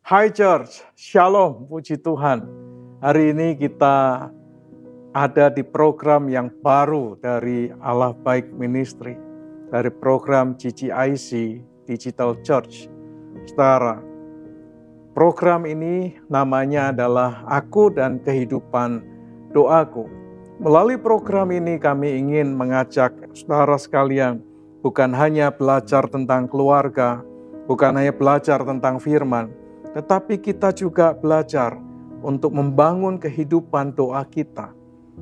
Hai Church, Shalom, puji Tuhan. Hari ini kita ada di program yang baru dari Allah Baik Ministry, dari program GCIC, Digital Church. Saudara, program ini namanya adalah Aku dan Kehidupan Doaku. Melalui program ini kami ingin mengajak saudara sekalian bukan hanya belajar tentang keluarga, bukan hanya belajar tentang firman, tetapi kita juga belajar untuk membangun kehidupan doa kita,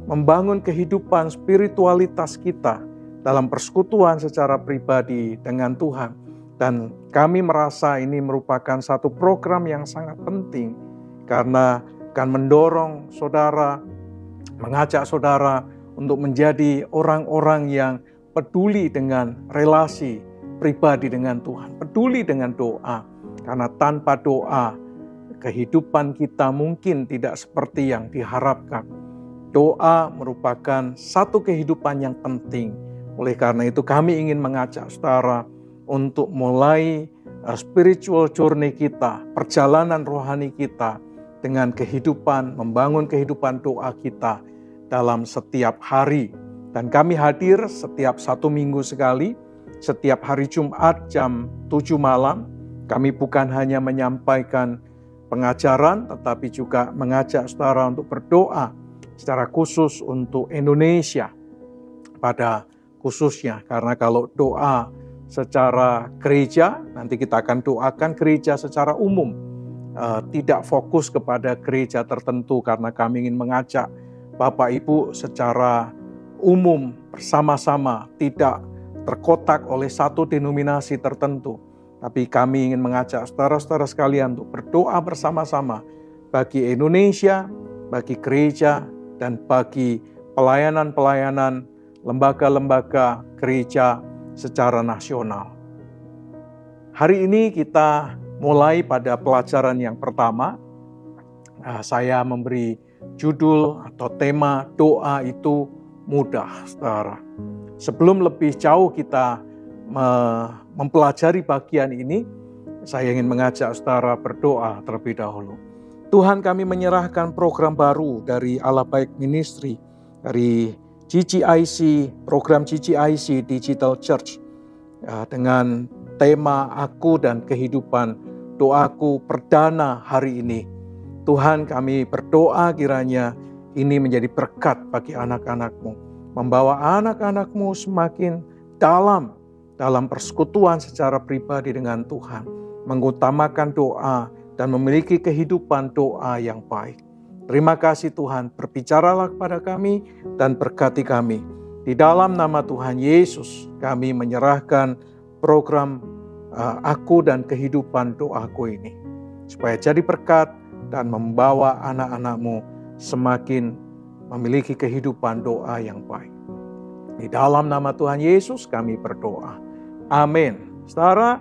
membangun kehidupan spiritualitas kita dalam persekutuan secara pribadi dengan Tuhan. Dan kami merasa ini merupakan satu program yang sangat penting karena akan mendorong saudara, mengajak saudara untuk menjadi orang-orang yang peduli dengan relasi pribadi dengan Tuhan, peduli dengan doa. Karena tanpa doa, kehidupan kita mungkin tidak seperti yang diharapkan. Doa merupakan satu kehidupan yang penting. Oleh karena itu kami ingin mengajak saudara untuk mulai spiritual journey kita, perjalanan rohani kita dengan kehidupan, membangun kehidupan doa kita dalam setiap hari. Dan kami hadir setiap 1 minggu sekali, setiap hari Jumat jam 7 malam. Kami bukan hanya menyampaikan pengajaran, tetapi juga mengajak saudara untuk berdoa secara khusus untuk Indonesia pada khususnya. Karena kalau doa secara gereja, nanti kita akan doakan gereja secara umum. Tidak fokus kepada gereja tertentu karena kami ingin mengajak Bapak Ibu secara umum bersama-sama, tidak terkotak oleh satu denominasi tertentu. Tapi kami ingin mengajak saudara-saudara sekalian untuk berdoa bersama-sama bagi Indonesia, bagi gereja, dan bagi pelayanan-pelayanan lembaga-lembaga gereja secara nasional. Hari ini kita mulai pada pelajaran yang pertama. Saya memberi judul atau tema doa itu mudah, saudara. Sebelum lebih jauh kita mempelajari bagian ini, saya ingin mengajak saudara berdoa terlebih dahulu. Tuhan, kami menyerahkan program baru dari Allah Baik Ministry, dari GCIC, program GCIC Digital Church, dengan tema Aku dan Kehidupan Doaku perdana hari ini. Tuhan, kami berdoa kiranya ini menjadi berkat bagi anak-anak-Mu, membawa anak-anak-Mu semakin dalam persekutuan secara pribadi dengan Tuhan, mengutamakan doa dan memiliki kehidupan doa yang baik. Terima kasih Tuhan, berbicaralah kepada kami dan berkati kami. Di dalam nama Tuhan Yesus, kami menyerahkan program Aku dan Kehidupan Doaku ini, supaya jadi berkat dan membawa anak-anak-Mu semakin memiliki kehidupan doa yang baik. Di dalam nama Tuhan Yesus kami berdoa. Amin. Saudara,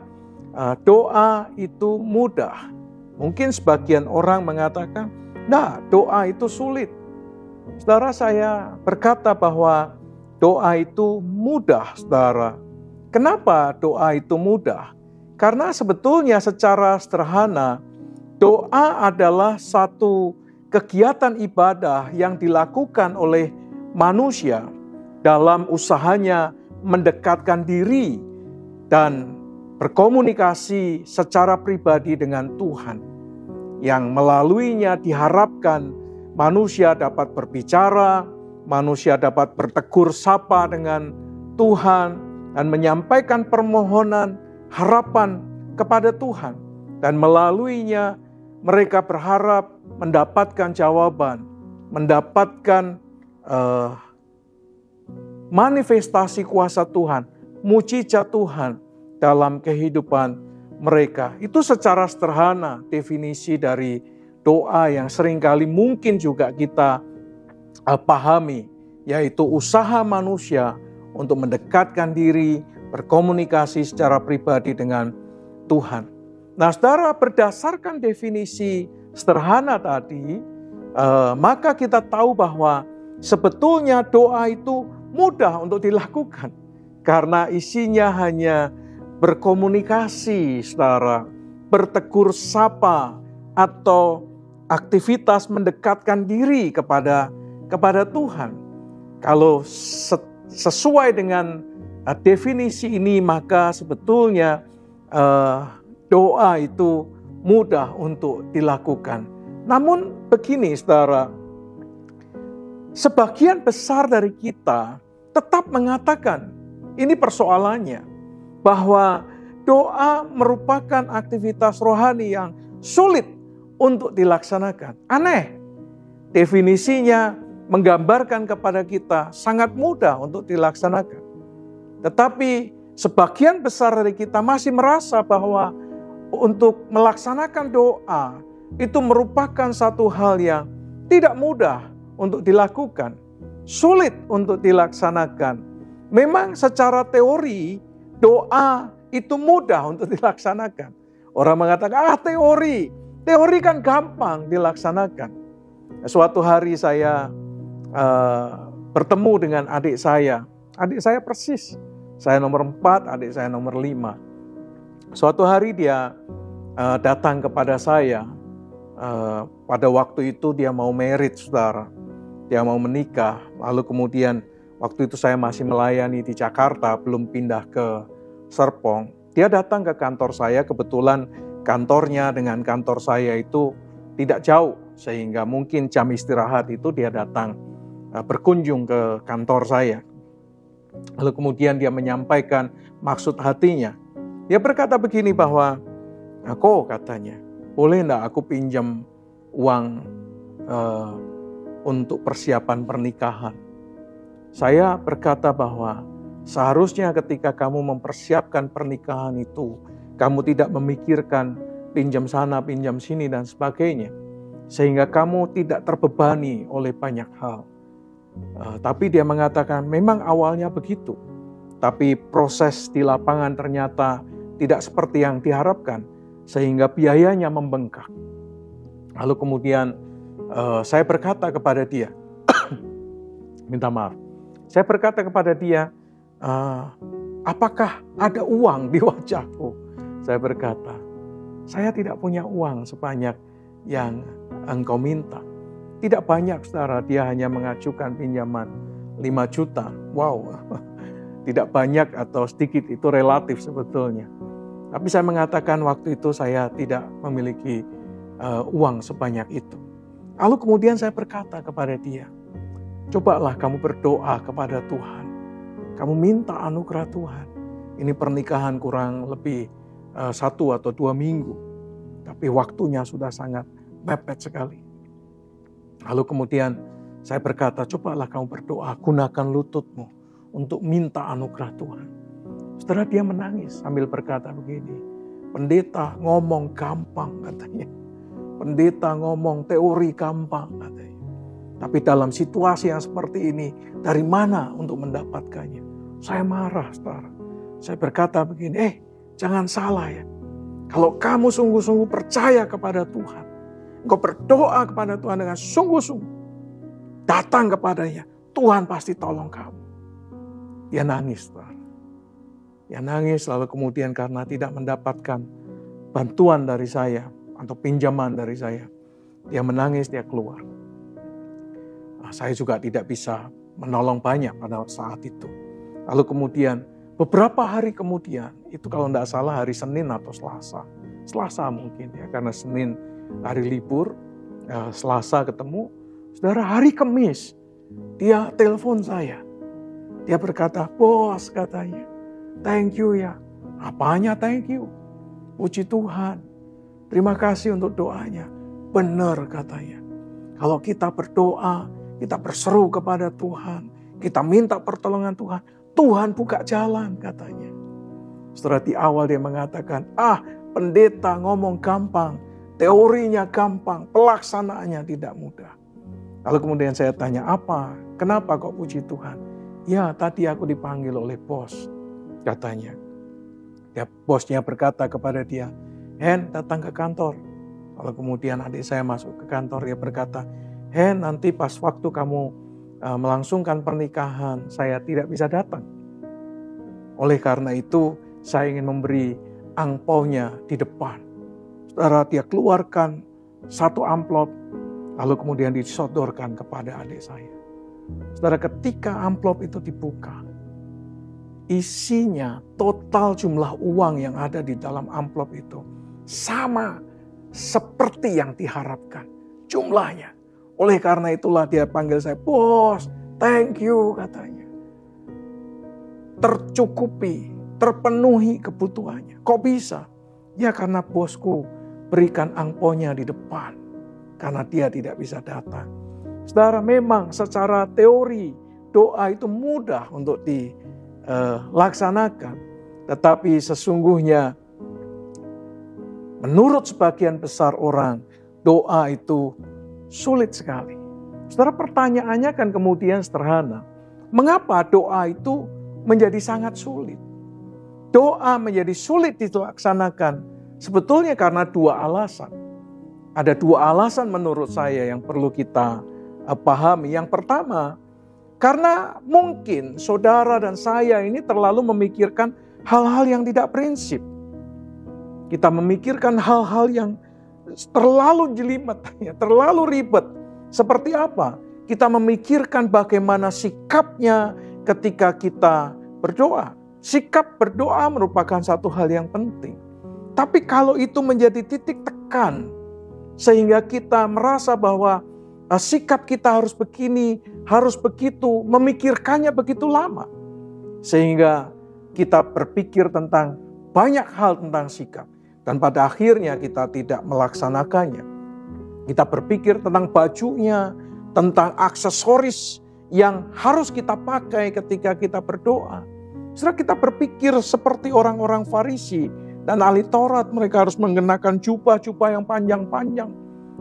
doa itu mudah. Mungkin sebagian orang mengatakan, nah, doa itu sulit. Saudara, saya berkata bahwa doa itu mudah, saudara. Kenapa doa itu mudah? Karena sebetulnya secara sederhana, doa adalah satu kegiatan ibadah yang dilakukan oleh manusia dalam usahanya mendekatkan diri dan berkomunikasi secara pribadi dengan Tuhan, yang melaluinya diharapkan manusia dapat berbicara, manusia dapat bertegur sapa dengan Tuhan dan menyampaikan permohonan harapan kepada Tuhan, dan melaluinya mereka berharap mendapatkan jawaban, mendapatkan manifestasi kuasa Tuhan, mujizat Tuhan dalam kehidupan mereka. Itu secara sederhana definisi dari doa yang seringkali mungkin juga kita pahami, yaitu usaha manusia untuk mendekatkan diri, berkomunikasi secara pribadi dengan Tuhan. Nah, saudara, berdasarkan definisi sederhana tadi, maka kita tahu bahwa sebetulnya doa itu mudah untuk dilakukan. Karena isinya hanya berkomunikasi, saudara, bertegur sapa atau aktivitas mendekatkan diri kepada Tuhan. Kalau sesuai dengan definisi ini, maka sebetulnya doa itu mudah untuk dilakukan. Namun begini saudara, sebagian besar dari kita tetap mengatakan, ini persoalannya, bahwa doa merupakan aktivitas rohani yang sulit untuk dilaksanakan. Aneh, definisinya menggambarkan kepada kita sangat mudah untuk dilaksanakan. Tetapi sebagian besar dari kita masih merasa bahwa untuk melaksanakan doa itu merupakan satu hal yang tidak mudah untuk dilakukan, sulit untuk dilaksanakan. Memang secara teori doa itu mudah untuk dilaksanakan. Orang mengatakan, teori kan gampang dilaksanakan. Suatu hari saya bertemu dengan adik saya persis. Saya nomor 4, adik saya nomor 5. Suatu hari dia datang kepada saya. Pada waktu itu dia mau married, saudara. Dia mau menikah. Lalu kemudian waktu itu saya masih melayani di Jakarta, belum pindah ke Serpong. Dia datang ke kantor saya, kebetulan kantornya dengan kantor saya itu tidak jauh. Sehingga mungkin jam istirahat itu dia datang berkunjung ke kantor saya. Lalu kemudian dia menyampaikan maksud hatinya. Dia berkata begini bahwa, katanya, boleh enggak aku pinjam uang untuk persiapan pernikahan? Saya berkata bahwa seharusnya ketika kamu mempersiapkan pernikahan itu, kamu tidak memikirkan pinjam sana, pinjam sini dan sebagainya. Sehingga kamu tidak terbebani oleh banyak hal. Tapi dia mengatakan memang awalnya begitu. Tapi proses di lapangan ternyata tidak seperti yang diharapkan. Sehingga biayanya membengkak. Lalu kemudian saya berkata kepada dia, minta maaf. Saya berkata kepada dia, apakah ada uang di wajahku? Saya berkata, saya tidak punya uang sebanyak yang engkau minta. Tidak banyak, saudara, dia hanya mengajukan pinjaman 5 juta. Wow, tidak banyak atau sedikit, itu relatif sebetulnya. Tapi saya mengatakan waktu itu saya tidak memiliki uang sebanyak itu. Lalu kemudian saya berkata kepada dia, cobalah kamu berdoa kepada Tuhan. Kamu minta anugerah Tuhan. Ini pernikahan kurang lebih 1 atau 2 minggu. Tapi waktunya sudah sangat mepet sekali. Lalu kemudian saya berkata, cobalah kamu berdoa, gunakan lututmu untuk minta anugerah Tuhan. Setelah dia menangis sambil berkata begini, pendeta ngomong gampang katanya. Pendeta ngomong teori gampang katanya. Tapi dalam situasi yang seperti ini, dari mana untuk mendapatkannya? Saya marah, saudara. Saya berkata begini, jangan salah ya. Kalau kamu sungguh-sungguh percaya kepada Tuhan, engkau berdoa kepada Tuhan dengan sungguh-sungguh, datang kepadanya, Tuhan pasti tolong kamu. Dia nangis, saudara. Dia nangis, lalu kemudian karena tidak mendapatkan bantuan dari saya, atau pinjaman dari saya, dia menangis, dia keluar. Saya juga tidak bisa menolong banyak pada saat itu. Lalu kemudian, beberapa hari kemudian, itu kalau tidak salah hari Senin atau Selasa mungkin ya, karena Senin hari libur, Selasa ketemu, saudara, hari Kamis dia telepon saya. Dia berkata, bos katanya, thank you ya. Apanya thank you? Puji Tuhan, terima kasih untuk doanya. Benar katanya, kalau kita berdoa, kita berseru kepada Tuhan, kita minta pertolongan Tuhan, Tuhan buka jalan katanya. Setelah di awal dia mengatakan, pendeta ngomong gampang, teorinya gampang, pelaksanaannya tidak mudah. Lalu kemudian saya tanya, kenapa kok puji Tuhan? Ya, tadi aku dipanggil oleh bos, katanya. Ya, bosnya berkata kepada dia, Hen, datang ke kantor. Lalu kemudian adik saya masuk ke kantor, dia berkata, Hen, nanti pas waktu kamu melangsungkan pernikahan, saya tidak bisa datang. Oleh karena itu, saya ingin memberi angpaunya di depan. Saudara, dia keluarkan satu amplop, lalu kemudian disodorkan kepada adik saya. Saudara, ketika amplop itu dibuka, isinya total jumlah uang yang ada di dalam amplop itu sama seperti yang diharapkan jumlahnya. Oleh karena itulah dia panggil saya, "Bos, thank you," katanya. Tercukupi, terpenuhi kebutuhannya. Kok bisa? Ya karena bosku berikan angponya di depan. Karena dia tidak bisa datang. Saudara, memang secara teori doa itu mudah untuk dilaksanakan. Tetapi sesungguhnya menurut sebagian besar orang, doa itu sulit sekali. Saudara, pertanyaannya kan kemudian sederhana. Mengapa doa itu menjadi sangat sulit? Doa menjadi sulit dilaksanakan sebetulnya karena dua alasan. Ada dua alasan menurut saya yang perlu kita pahami. Yang pertama, karena mungkin saudara dan saya ini terlalu memikirkan hal-hal yang tidak prinsip. Kita memikirkan hal-hal yang terlalu jelimet, terlalu ribet. Seperti apa? Kita memikirkan bagaimana sikapnya ketika kita berdoa. Sikap berdoa merupakan satu hal yang penting. Tapi kalau itu menjadi titik tekan, sehingga kita merasa bahwa sikap kita harus begini, harus begitu, memikirkannya begitu lama. Sehingga kita berpikir tentang banyak hal tentang sikap. Dan pada akhirnya kita tidak melaksanakannya. Kita berpikir tentang bajunya, tentang aksesoris yang harus kita pakai ketika kita berdoa. Setelah kita berpikir seperti orang-orang Farisi dan ahli Taurat, mereka harus mengenakan jubah-jubah yang panjang-panjang.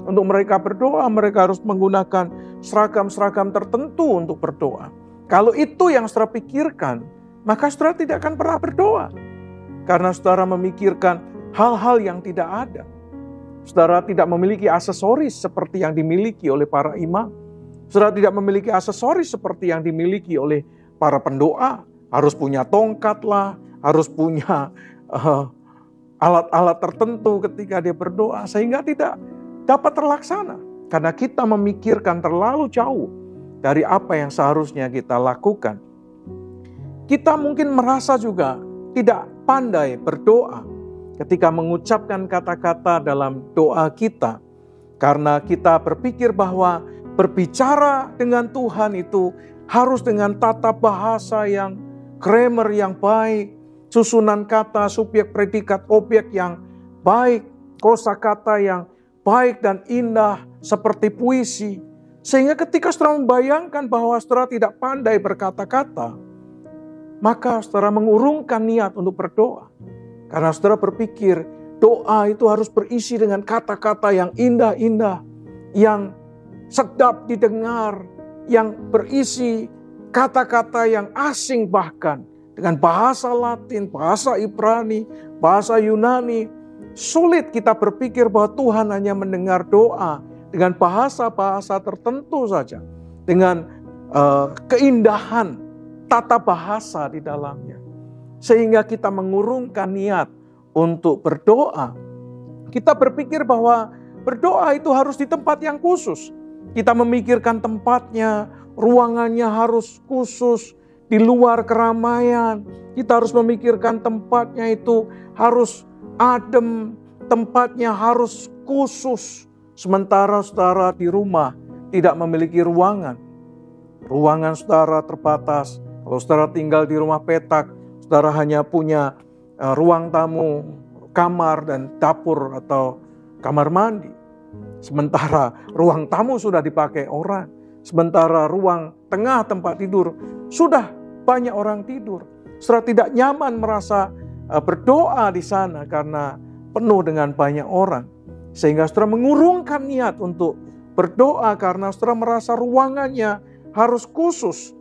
Untuk mereka berdoa, mereka harus menggunakan seragam-seragam tertentu untuk berdoa. Kalau itu yang saudara pikirkan, maka saudara tidak akan pernah berdoa. Karena saudara memikirkan hal-hal yang tidak ada. Saudara tidak memiliki aksesoris seperti yang dimiliki oleh para imam. Saudara tidak memiliki aksesoris seperti yang dimiliki oleh para pendoa. Harus punya tongkat lah, harus punya alat-alat tertentu ketika dia berdoa. Sehingga tidak dapat terlaksana. Karena kita memikirkan terlalu jauh dari apa yang seharusnya kita lakukan. Kita mungkin merasa juga tidak pandai berdoa ketika mengucapkan kata-kata dalam doa kita. Karena kita berpikir bahwa berbicara dengan Tuhan itu harus dengan tata bahasa yang grammar yang baik, susunan kata, subjek, predikat, objek yang baik, kosakata yang baik dan indah seperti puisi. Sehingga ketika saudara membayangkan bahwa saudara tidak pandai berkata-kata, maka saudara mengurungkan niat untuk berdoa. Karena saudara berpikir doa itu harus berisi dengan kata-kata yang indah-indah, yang sedap didengar, yang berisi kata-kata yang asing bahkan dengan bahasa Latin, bahasa Ibrani, bahasa Yunani. Sulit kita berpikir bahwa Tuhan hanya mendengar doa dengan bahasa-bahasa tertentu saja, dengan keindahan tata bahasa di dalamnya. Sehingga kita mengurungkan niat untuk berdoa. Kita berpikir bahwa berdoa itu harus di tempat yang khusus. Kita memikirkan tempatnya, ruangannya harus khusus, di luar keramaian. Kita harus memikirkan tempatnya itu harus adem, tempatnya harus khusus. Sementara saudara di rumah tidak memiliki ruangan. Ruangan saudara terbatas. Kalau saudara tinggal di rumah petak, saudara hanya punya ruang tamu, kamar dan dapur atau kamar mandi. Sementara ruang tamu sudah dipakai orang. Sementara ruang tengah tempat tidur sudah banyak orang tidur. Saudara tidak nyaman merasa berdoa di sana karena penuh dengan banyak orang. Sehingga saudara mengurungkan niat untuk berdoa karena saudara merasa ruangannya harus khusus.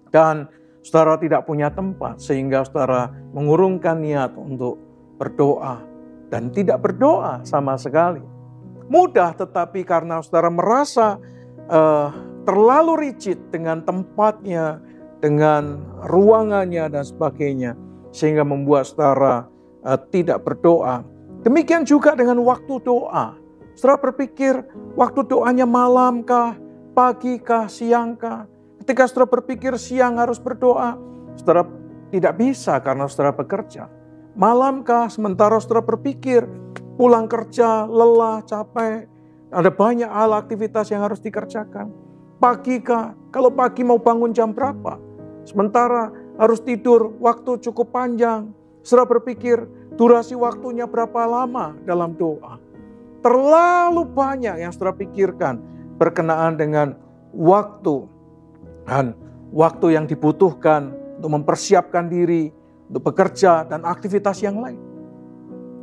Dan saudara tidak punya tempat sehingga saudara mengurungkan niat untuk berdoa. Dan tidak berdoa sama sekali. Mudah, tetapi karena saudara merasa terlalu rigid dengan tempatnya, dengan ruangannya dan sebagainya, sehingga membuat saudara tidak berdoa. Demikian juga dengan waktu doa. Saudara berpikir waktu doanya malam kah, pagi kah, siang kah? Ketika saudara berpikir siang harus berdoa, saudara tidak bisa karena saudara bekerja. Malam kah, sementara saudara berpikir pulang kerja, lelah, capek, ada banyak hal aktivitas yang harus dikerjakan. Pagi kah, kalau pagi mau bangun jam berapa? Sementara harus tidur waktu cukup panjang. Saudara berpikir durasi waktunya berapa lama dalam doa. Terlalu banyak yang saudara pikirkan berkenaan dengan waktu. Dan waktu yang dibutuhkan untuk mempersiapkan diri, untuk bekerja dan aktivitas yang lain.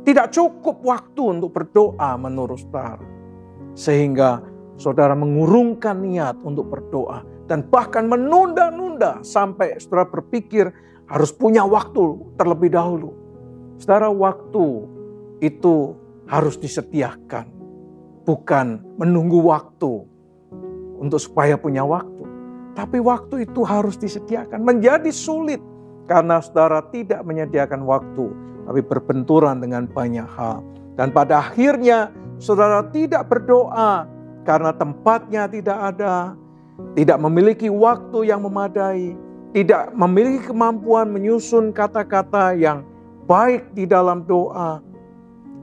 Tidak cukup waktu untuk berdoa menurut saudara. Sehingga saudara mengurungkan niat untuk berdoa. Dan bahkan menunda-nunda sampai saudara berpikir harus punya waktu terlebih dahulu. Saudara, waktu itu harus disediakan. Bukan menunggu waktu untuk supaya punya waktu. Tapi waktu itu harus disediakan. Menjadi sulit karena saudara tidak menyediakan waktu. Tapi berbenturan dengan banyak hal. Dan pada akhirnya saudara tidak berdoa karena tempatnya tidak ada. Tidak memiliki waktu yang memadai. Tidak memiliki kemampuan menyusun kata-kata yang baik di dalam doa.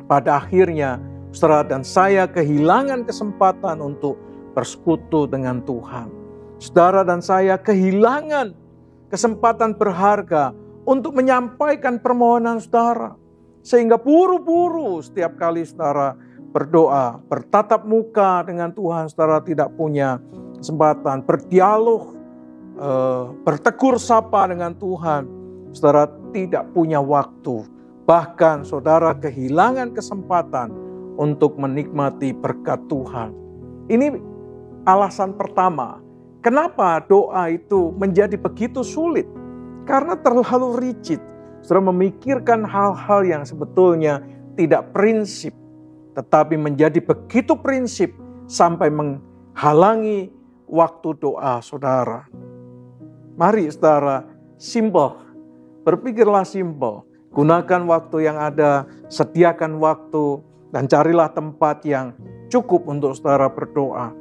Pada akhirnya, saudara dan saya kehilangan kesempatan untuk bersekutu dengan Tuhan. Saudara dan saya kehilangan kesempatan berharga untuk menyampaikan permohonan saudara. Sehingga buru-buru setiap kali saudara berdoa, bertatap muka dengan Tuhan, saudara tidak punya kesempatan berdialog, bertegur sapa dengan Tuhan. Saudara tidak punya waktu. Bahkan saudara kehilangan kesempatan untuk menikmati berkat Tuhan. Ini alasan pertama. Kenapa doa itu menjadi begitu sulit? Karena terlalu rigid. Saudara memikirkan hal-hal yang sebetulnya tidak prinsip. Tetapi menjadi begitu prinsip sampai menghalangi waktu doa saudara. Mari saudara, simple. Berpikirlah simple. Gunakan waktu yang ada, sediakan waktu, dan carilah tempat yang cukup untuk saudara berdoa.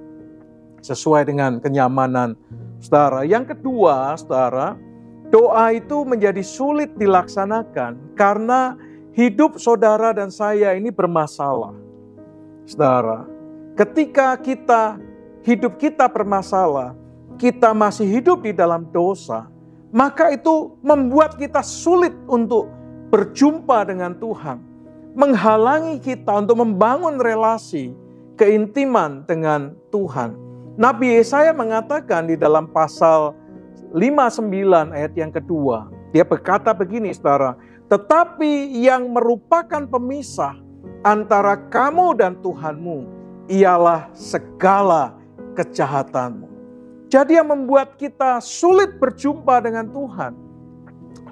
Sesuai dengan kenyamanan saudara. Yang kedua, saudara, doa itu menjadi sulit dilaksanakan karena hidup saudara dan saya ini bermasalah. Saudara, ketika hidup kita bermasalah, kita masih hidup di dalam dosa, maka itu membuat kita sulit untuk berjumpa dengan Tuhan, menghalangi kita untuk membangun relasi keintiman dengan Tuhan. Nabi Yesaya mengatakan di dalam pasal 59 ayat yang kedua, dia berkata begini saudara, tetapi yang merupakan pemisah antara kamu dan Tuhanmu ialah segala kejahatanmu. Jadi yang membuat kita sulit berjumpa dengan Tuhan,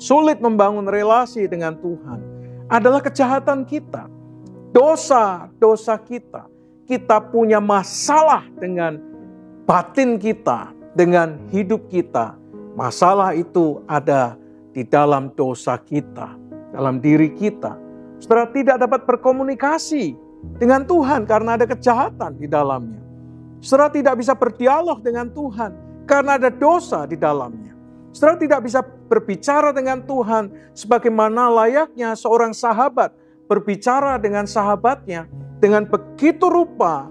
sulit membangun relasi dengan Tuhan adalah kejahatan kita. Dosa-dosa kita. Kita punya masalah dengan batin kita, dengan hidup kita. Masalah itu ada di dalam dosa kita, dalam diri kita. Saudara tidak dapat berkomunikasi dengan Tuhan karena ada kejahatan di dalamnya. Saudara tidak bisa berdialog dengan Tuhan karena ada dosa di dalamnya. Saudara tidak bisa berbicara dengan Tuhan sebagaimana layaknya seorang sahabat berbicara dengan sahabatnya dengan begitu rupa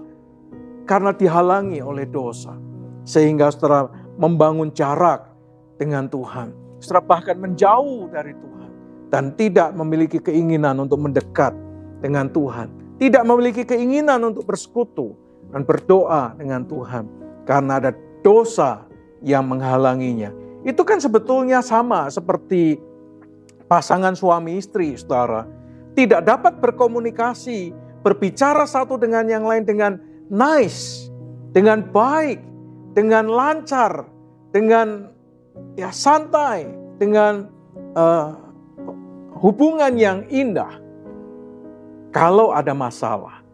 karena dihalangi oleh dosa. Sehingga saudara membangun jarak dengan Tuhan. Saudara bahkan menjauh dari Tuhan dan tidak memiliki keinginan untuk mendekat dengan Tuhan. Tidak memiliki keinginan untuk bersekutu dan berdoa dengan Tuhan karena ada dosa yang menghalanginya. Itu kan sebetulnya sama seperti pasangan suami istri, saudara. Tidak dapat berkomunikasi, berbicara satu dengan yang lain dengan nice, dengan baik, dengan lancar, dengan santai, dengan hubungan yang indah. Kalau ada masalah,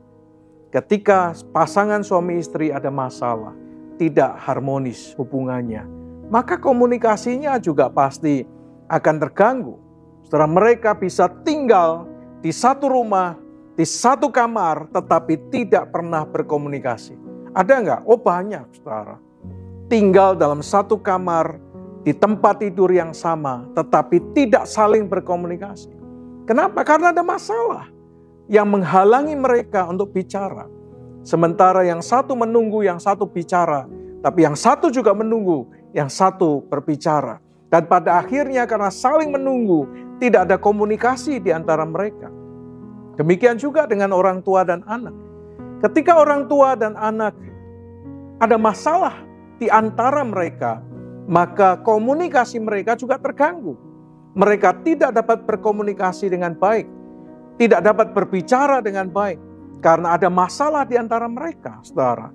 ketika pasangan suami istri ada masalah, tidak harmonis hubungannya, maka komunikasinya juga pasti akan terganggu. Setelah mereka bisa tinggal di satu rumah, di satu kamar tetapi tidak pernah berkomunikasi? Ada nggak? Oh banyak, saudara. Tinggal dalam satu kamar, di tempat tidur yang sama, tetapi tidak saling berkomunikasi. Kenapa? Karena ada masalah yang menghalangi mereka untuk bicara. Sementara yang satu menunggu, yang satu bicara. Tapi yang satu juga menunggu, yang satu berbicara. Dan pada akhirnya karena saling menunggu, tidak ada komunikasi di antara mereka. Demikian juga dengan orang tua dan anak. Ketika orang tua dan anak ada masalah di antara mereka, maka komunikasi mereka juga terganggu. Mereka tidak dapat berkomunikasi dengan baik, tidak dapat berbicara dengan baik, karena ada masalah di antara mereka, saudara.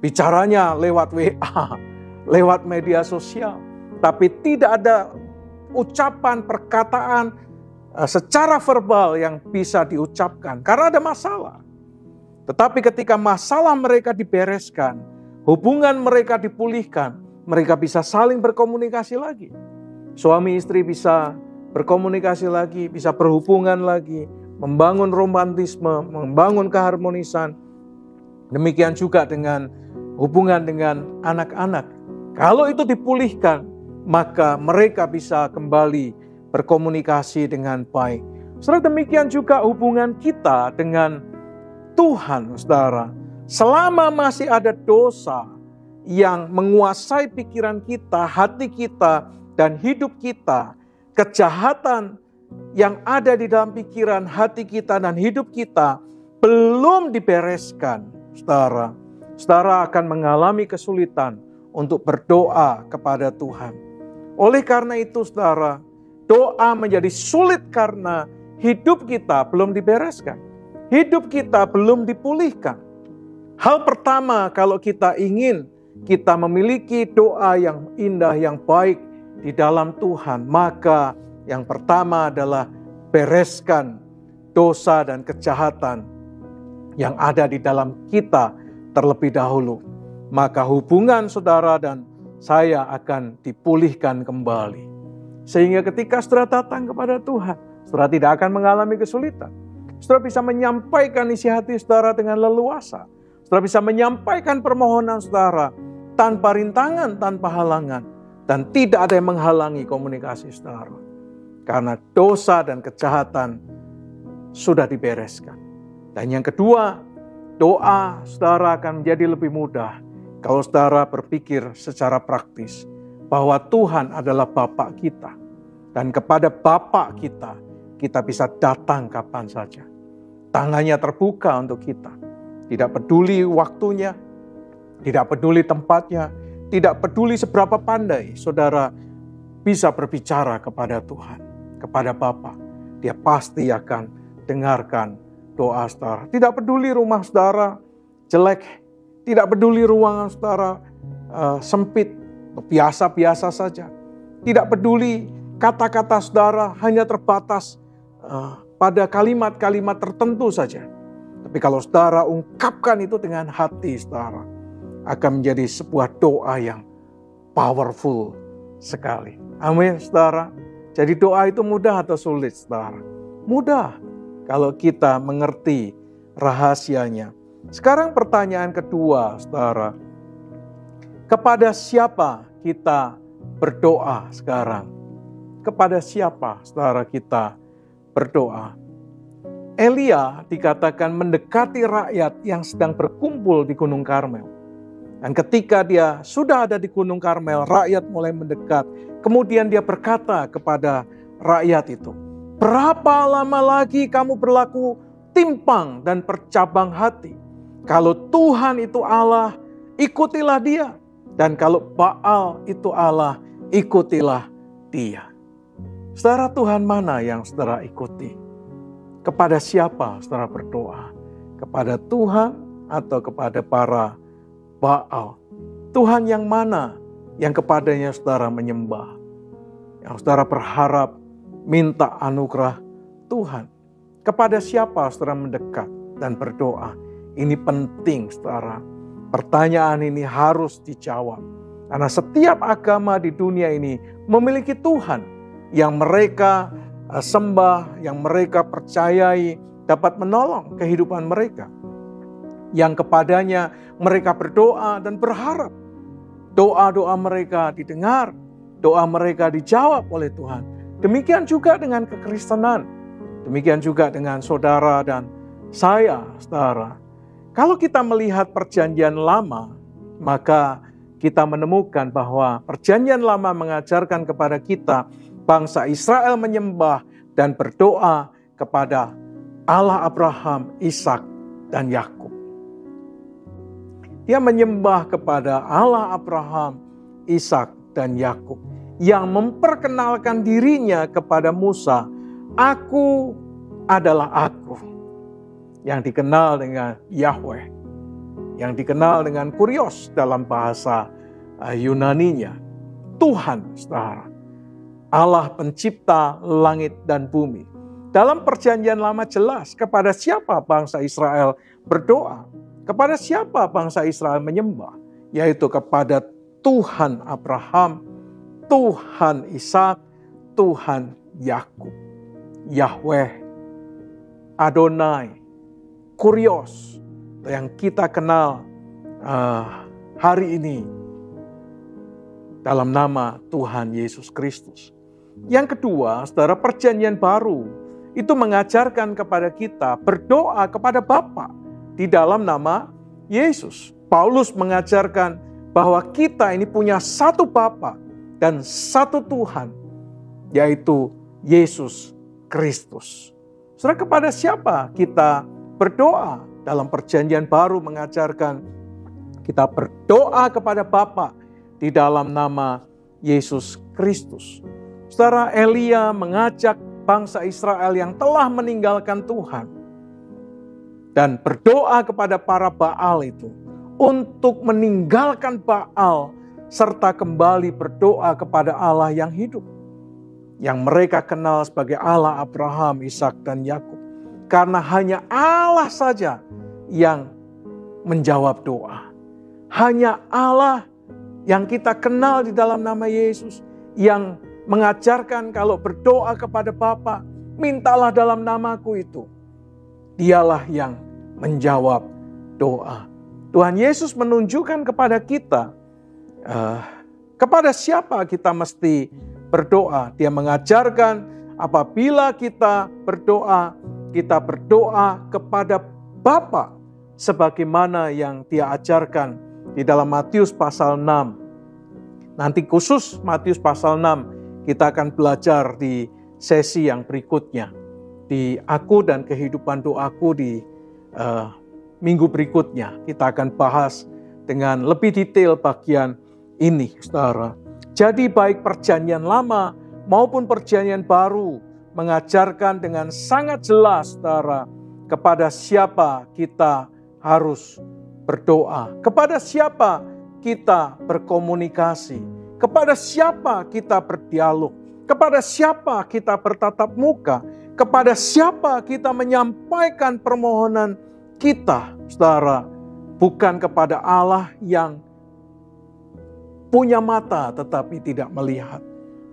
Bicaranya lewat WA, lewat media sosial, tapi tidak ada ucapan, perkataan secara verbal yang bisa diucapkan, karena ada masalah. Tetapi ketika masalah mereka dibereskan, hubungan mereka dipulihkan, mereka bisa saling berkomunikasi lagi. Suami istri bisa berkomunikasi lagi, bisa berhubungan lagi, membangun romantisme, membangun keharmonisan. Demikian juga dengan hubungan dengan anak-anak. Kalau itu dipulihkan, maka mereka bisa kembali berkomunikasi dengan baik. Saudara, demikian juga hubungan kita dengan Tuhan, saudara. Selama masih ada dosa yang menguasai pikiran kita, hati kita, dan hidup kita, kejahatan yang ada di dalam pikiran, hati kita, dan hidup kita belum dibereskan, saudara. Saudara akan mengalami kesulitan untuk berdoa kepada Tuhan. Oleh karena itu, saudara, doa menjadi sulit karena hidup kita belum dibereskan. Hidup kita belum dipulihkan. Hal pertama, kalau kita ingin kita memiliki doa yang indah, yang baik di dalam Tuhan, maka yang pertama adalah bereskan dosa dan kejahatan yang ada di dalam kita terlebih dahulu. Maka hubungan saudara dan saya akan dipulihkan kembali. Sehingga ketika saudara datang kepada Tuhan, saudara tidak akan mengalami kesulitan. Saudara bisa menyampaikan isi hati saudara dengan leluasa. Saudara bisa menyampaikan permohonan saudara tanpa rintangan, tanpa halangan. Dan tidak ada yang menghalangi komunikasi saudara. Karena dosa dan kejahatan sudah dibereskan. Dan yang kedua, doa saudara akan menjadi lebih mudah kalau saudara berpikir secara praktis bahwa Tuhan adalah Bapa kita. Dan kepada Bapa kita, kita bisa datang kapan saja. Tangannya terbuka untuk kita. Tidak peduli waktunya, tidak peduli tempatnya, tidak peduli seberapa pandai saudara bisa berbicara kepada Tuhan, kepada Bapa. Dia pasti akan dengarkan doa saudara. Tidak peduli rumah saudara jelek, tidak peduli ruangan saudara sempit, biasa-biasa saja. Tidak peduli kata-kata saudara hanya terbatas pada kalimat-kalimat tertentu saja. Tapi kalau saudara ungkapkan itu dengan hati saudara, akan menjadi sebuah doa yang powerful sekali. Amin, saudara. Jadi doa itu mudah atau sulit, saudara? Mudah kalau kita mengerti rahasianya. Sekarang pertanyaan kedua, saudara. Kepada siapa kita berdoa sekarang? Kepada siapa, saudara, kita berdoa? Elia dikatakan mendekati rakyat yang sedang berkumpul di Gunung Karmel. Dan ketika dia sudah ada di Gunung Karmel, rakyat mulai mendekat. Kemudian dia berkata kepada rakyat itu, "Berapa lama lagi kamu berlaku timpang dan bercabang hati? Kalau Tuhan itu Allah, ikutilah dia. Dan kalau Baal itu Allah, ikutilah dia." Saudara, Tuhan mana yang saudara ikuti? Kepada siapa saudara berdoa? Kepada Tuhan atau kepada para Baal? Tuhan yang mana yang kepadanya saudara menyembah? Yang saudara berharap minta anugerah Tuhan? Kepada siapa saudara mendekat dan berdoa? Ini penting, saudara. Pertanyaan ini harus dijawab. Karena setiap agama di dunia ini memiliki Tuhan yang mereka sembah, yang mereka percayai, dapat menolong kehidupan mereka. Yang kepadanya mereka berdoa dan berharap doa-doa mereka didengar, doa mereka dijawab oleh Tuhan. Demikian juga dengan kekristenan, demikian juga dengan saudara dan saya, saudara. Kalau kita melihat perjanjian lama, maka kita menemukan bahwa perjanjian lama mengajarkan kepada kita bangsa Israel menyembah dan berdoa kepada Allah Abraham, Ishak, dan Yakub. Dia menyembah kepada Allah Abraham, Ishak, dan Yakub yang memperkenalkan dirinya kepada Musa. Aku adalah aku, yang dikenal dengan Yahweh, yang dikenal dengan Kurios dalam bahasa Yunaninya. Tuhan, saudara, Allah pencipta langit dan bumi. Dalam perjanjian lama jelas kepada siapa bangsa Israel berdoa, kepada siapa bangsa Israel menyembah, yaitu kepada Tuhan Abraham, Tuhan Ishak, Tuhan Yakub. Yahweh, Adonai, Kurios, yang kita kenal hari ini dalam nama Tuhan Yesus Kristus. Yang kedua, saudara, perjanjian baru itu mengajarkan kepada kita berdoa kepada Bapa di dalam nama Yesus. Paulus mengajarkan bahwa kita ini punya satu Bapa dan satu Tuhan, yaitu Yesus Kristus. Saudara, kepada siapa kita berdoa? Dalam perjanjian baru mengajarkan kita berdoa kepada Bapa di dalam nama Yesus Kristus. Saudara, Elia mengajak bangsa Israel yang telah meninggalkan Tuhan dan berdoa kepada para Baal itu untuk meninggalkan Baal serta kembali berdoa kepada Allah yang hidup, yang mereka kenal sebagai Allah Abraham, Ishak, dan Yakub. Karena hanya Allah saja yang menjawab doa. Hanya Allah yang kita kenal di dalam nama Yesus, yang mengajarkan kalau berdoa kepada Bapa, mintalah dalam namaku itu. Dialah yang menjawab doa. Tuhan Yesus menunjukkan kepada kita, kepada siapa kita mesti berdoa. Dia mengajarkan apabila kita berdoa kepada Bapa, sebagaimana yang Dia ajarkan di dalam Matius pasal 6. Nanti khusus Matius pasal 6 kita akan belajar di sesi yang berikutnya. Di Aku dan Kehidupan Doaku di minggu berikutnya kita akan bahas dengan lebih detail bagian ini, saudara. Jadi baik perjanjian lama maupun perjanjian baru mengajarkan dengan sangat jelas, saudara, kepada siapa kita harus berdoa, kepada siapa kita berkomunikasi, kepada siapa kita berdialog, kepada siapa kita bertatap muka, kepada siapa kita menyampaikan permohonan kita, saudara, bukan kepada Allah yang punya mata tetapi tidak melihat.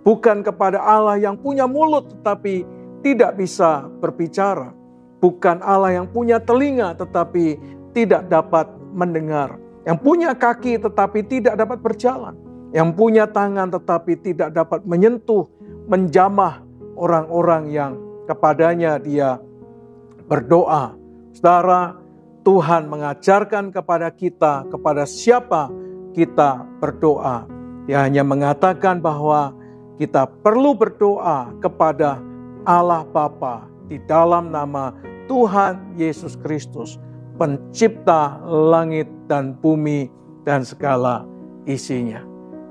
Bukan kepada Allah yang punya mulut tetapi tidak bisa berbicara. Bukan Allah yang punya telinga tetapi tidak dapat mendengar. Yang punya kaki tetapi tidak dapat berjalan. Yang punya tangan tetapi tidak dapat menyentuh, menjamah orang-orang yang kepadanya dia berdoa. Saudara, Tuhan mengajarkan kepada kita, kepada siapa kita berdoa. Dia hanya mengatakan bahwa kita perlu berdoa kepada Allah Bapa di dalam nama Tuhan Yesus Kristus, pencipta langit dan bumi dan segala isinya.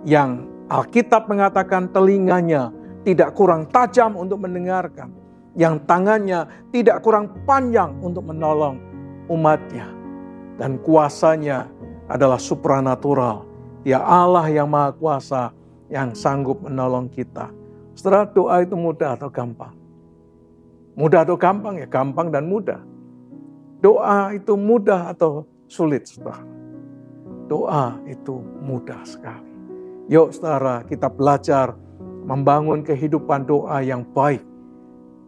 Yang Alkitab mengatakan telinganya tidak kurang tajam untuk mendengarkan, yang tangannya tidak kurang panjang untuk menolong umatnya, dan kuasanya adalah supranatural. Dia Allah yang Maha Kuasa yang sanggup menolong kita. Setelah doa itu mudah atau gampang? Mudah atau gampang? Ya gampang dan mudah. Doa itu mudah atau sulit, saudara? Doa itu mudah sekali. Yuk saudara, kita belajar membangun kehidupan doa yang baik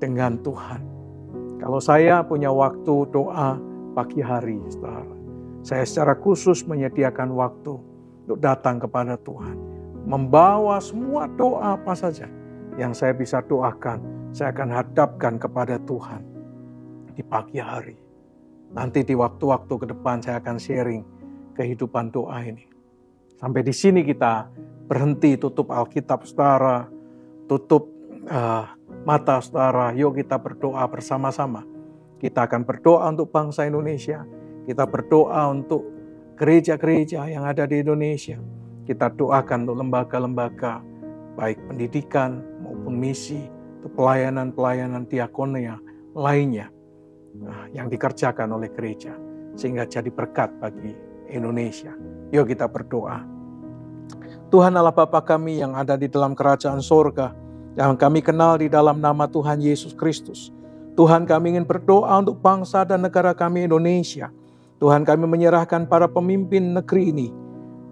dengan Tuhan. Kalau saya punya waktu doa pagi hari, saudara, saya secara khusus menyediakan waktu untuk datang kepada Tuhan. Membawa semua doa apa saja yang saya bisa doakan, saya akan hadapkan kepada Tuhan di pagi hari. Nanti di waktu-waktu ke depan saya akan sharing kehidupan doa ini. Sampai di sini kita berhenti, tutup Alkitab saudara, tutup mata saudara, yuk kita berdoa bersama-sama. Kita akan berdoa untuk bangsa Indonesia, kita berdoa untuk gereja-gereja yang ada di Indonesia. Kita doakan untuk lembaga-lembaga, baik pendidikan maupun misi, untuk pelayanan-pelayanan diakonia lainnya yang dikerjakan oleh gereja, sehingga jadi berkat bagi Indonesia. Yuk kita berdoa. Tuhan Allah Bapa kami yang ada di dalam kerajaan sorga, yang kami kenal di dalam nama Tuhan Yesus Kristus. Tuhan, kami ingin berdoa untuk bangsa dan negara kami Indonesia. Tuhan, kami menyerahkan para pemimpin negeri ini,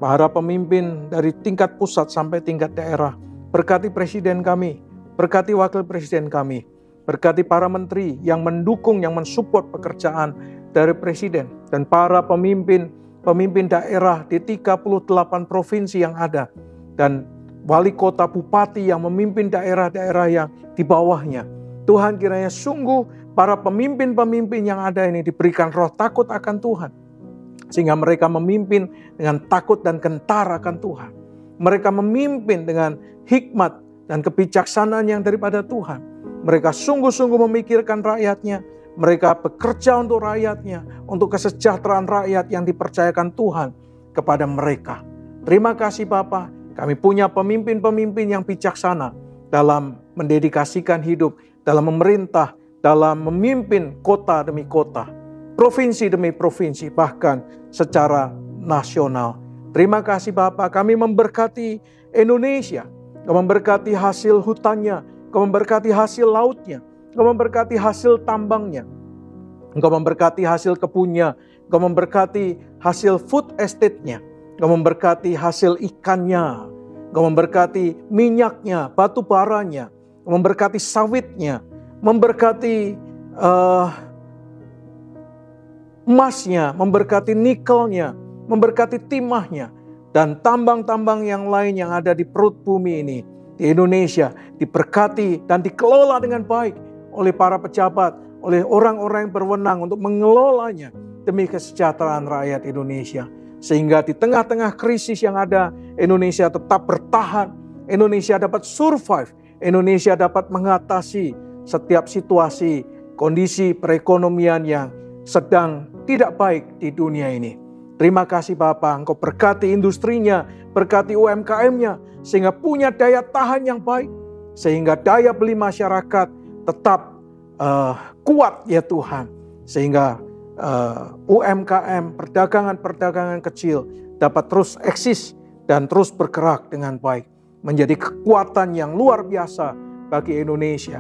para pemimpin dari tingkat pusat sampai tingkat daerah. Berkati presiden kami, berkati wakil presiden kami, berkati para menteri yang mendukung, yang mensupport pekerjaan dari presiden, dan para pemimpin daerah di 38 provinsi yang ada, dan wali kota, bupati yang memimpin daerah-daerah yang di bawahnya. Tuhan, kiranya sungguh para pemimpin-pemimpin yang ada ini diberikan roh takut akan Tuhan, sehingga mereka memimpin dengan takut dan gentar akan Tuhan. Mereka memimpin dengan hikmat dan kebijaksanaan yang daripada Tuhan. Mereka sungguh-sungguh memikirkan rakyatnya. Mereka bekerja untuk rakyatnya, untuk kesejahteraan rakyat yang dipercayakan Tuhan kepada mereka. Terima kasih Bapa, kami punya pemimpin-pemimpin yang bijaksana dalam mendedikasikan hidup, dalam memerintah, dalam memimpin kota demi kota, provinsi demi provinsi, bahkan secara nasional. Terima kasih Bapa, kami memberkati Indonesia, kami memberkati hasil hutannya, kami memberkati hasil lautnya, Engkau memberkati hasil tambangnya, Engkau memberkati hasil kebunnya, Engkau memberkati hasil food estate-nya, Engkau memberkati hasil ikannya, Engkau memberkati minyaknya, batu baranya, Engkau memberkati sawitnya, memberkati emasnya, memberkati nikelnya, memberkati timahnya, dan tambang-tambang yang lain yang ada di perut bumi ini, di Indonesia, diberkati dan dikelola dengan baik oleh para pejabat, oleh orang-orang yang berwenang untuk mengelolanya demi kesejahteraan rakyat Indonesia. Sehingga di tengah-tengah krisis yang ada, Indonesia tetap bertahan, Indonesia dapat survive, Indonesia dapat mengatasi setiap situasi, kondisi perekonomian yang sedang tidak baik di dunia ini. Terima kasih Bapa, Engkau berkati industrinya, berkati UMKM-nya, sehingga punya daya tahan yang baik, sehingga daya beli masyarakat tetap kuat ya Tuhan, sehingga UMKM, perdagangan-perdagangan kecil dapat terus eksis dan terus bergerak dengan baik, menjadi kekuatan yang luar biasa bagi Indonesia.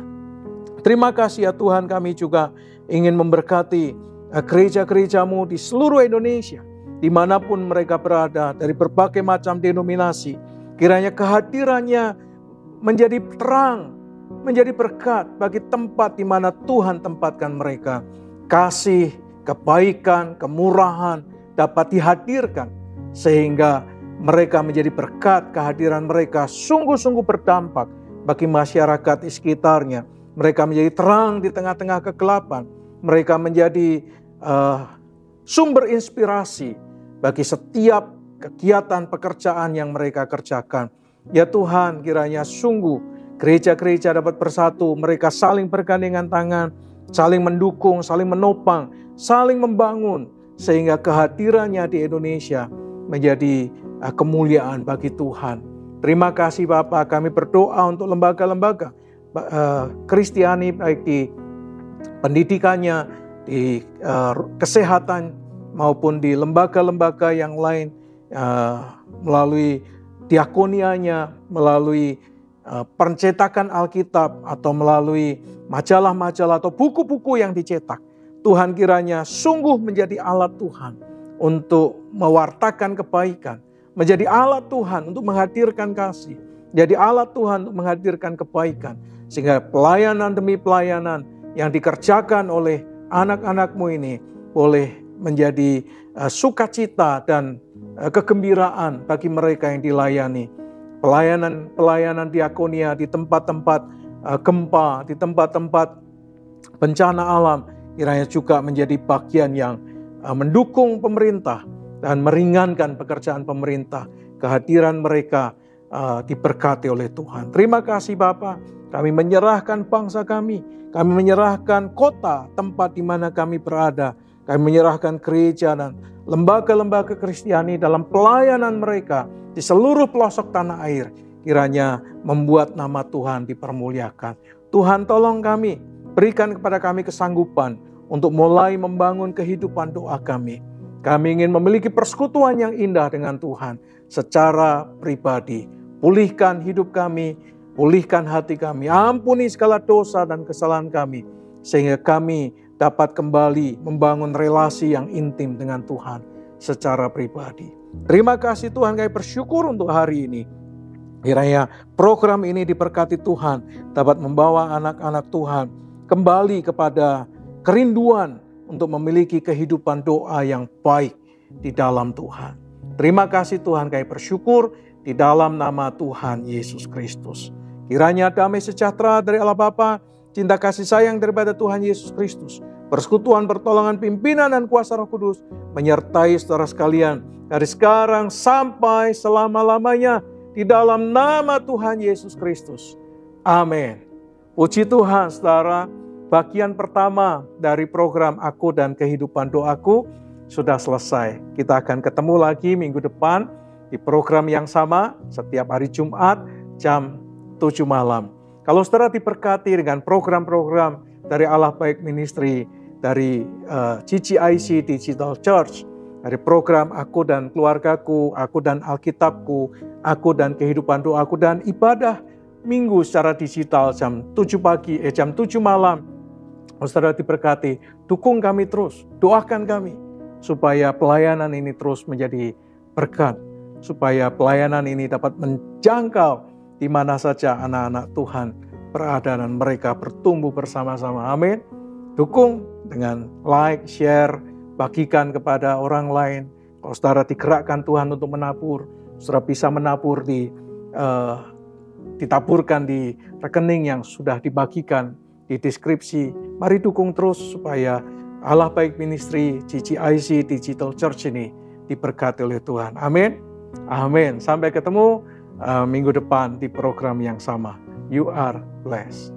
Terima kasih ya Tuhan, kami juga ingin memberkati gereja-gereja-Mu di seluruh Indonesia, dimanapun mereka berada, dari berbagai macam denominasi. Kiranya kehadirannya menjadi terang, menjadi berkat bagi tempat di mana Tuhan tempatkan mereka. Kasih, kebaikan, kemurahan dapat dihadirkan, sehingga mereka menjadi berkat. Kehadiran mereka sungguh-sungguh berdampak bagi masyarakat di sekitarnya. Mereka menjadi terang di tengah-tengah kegelapan. Mereka menjadi sumber inspirasi bagi setiap kegiatan pekerjaan yang mereka kerjakan. Ya Tuhan, kiranya sungguh gereja-gereja dapat bersatu, mereka saling bergandengan tangan, saling mendukung, saling menopang, saling membangun, sehingga kehadirannya di Indonesia menjadi kemuliaan bagi Tuhan. Terima kasih Bapa, kami berdoa untuk lembaga-lembaga Kristiani, baik di pendidikannya, di kesehatan, maupun di lembaga-lembaga yang lain, melalui diakonianya, melalui pencetakan Alkitab, atau melalui majalah-majalah atau buku-buku yang dicetak. Tuhan, kiranya sungguh menjadi alat Tuhan untuk mewartakan kebaikan, menjadi alat Tuhan untuk menghadirkan kasih, jadi alat Tuhan untuk menghadirkan kebaikan, sehingga pelayanan demi pelayanan yang dikerjakan oleh anak-anak-Mu ini boleh menjadi sukacita dan kegembiraan bagi mereka yang dilayani. Pelayanan diakonia di tempat-tempat gempa, di tempat-tempat bencana alam, kiranya juga menjadi bagian yang mendukung pemerintah dan meringankan pekerjaan pemerintah. Kehadiran mereka diberkati oleh Tuhan. Terima kasih Bapa. Kami menyerahkan bangsa kami menyerahkan kota tempat di mana kami berada, kami menyerahkan gereja dan lembaga-lembaga Kristiani dalam pelayanan mereka di seluruh pelosok tanah air. Kiranya membuat nama Tuhan dipermuliakan. Tuhan tolong kami, berikan kepada kami kesanggupan untuk mulai membangun kehidupan doa kami. Kami ingin memiliki persekutuan yang indah dengan Tuhan secara pribadi. Pulihkan hidup kami, pulihkan hati kami, ampuni segala dosa dan kesalahan kami, sehingga kami dapat kembali membangun relasi yang intim dengan Tuhan secara pribadi. Terima kasih Tuhan, kami bersyukur untuk hari ini. Kiranya program ini diberkati Tuhan, dapat membawa anak-anak Tuhan kembali kepada kerinduan untuk memiliki kehidupan doa yang baik di dalam Tuhan. Terima kasih Tuhan, kami bersyukur di dalam nama Tuhan Yesus Kristus. Kiranya damai sejahtera dari Allah Bapa, cinta kasih sayang daripada Tuhan Yesus Kristus, persekutuan pertolongan pimpinan dan kuasa Roh Kudus menyertai saudara sekalian dari sekarang sampai selama-lamanya di dalam nama Tuhan Yesus Kristus. Amin. Puji Tuhan saudara, bagian pertama dari program Aku dan Kehidupan Doaku sudah selesai. Kita akan ketemu lagi minggu depan di program yang sama setiap hari Jumat jam 7 malam. Kalau saudara diberkati dengan program-program dari Allah Baik Ministry, dari GCIC Digital Church, dari program Aku dan Keluargaku, Aku dan Alkitabku, Aku dan Kehidupan Doaku, dan ibadah minggu secara digital jam 7 malam. Kalau saudara diberkati, dukung kami terus, doakan kami, supaya pelayanan ini terus menjadi berkat, supaya pelayanan ini dapat menjangkau di mana saja anak-anak Tuhan berada dan mereka bertumbuh bersama-sama. Amin. Dukung dengan like, share, bagikan kepada orang lain. Kalau saudara digerakkan Tuhan untuk menabur, saudara bisa menabur ditaburkan di rekening yang sudah dibagikan di deskripsi. Mari dukung terus supaya Allah Baik Ministry GCIC Digital Church ini diberkati oleh Tuhan. Amin. Amin. Sampai ketemu minggu depan di program yang sama. You are blessed.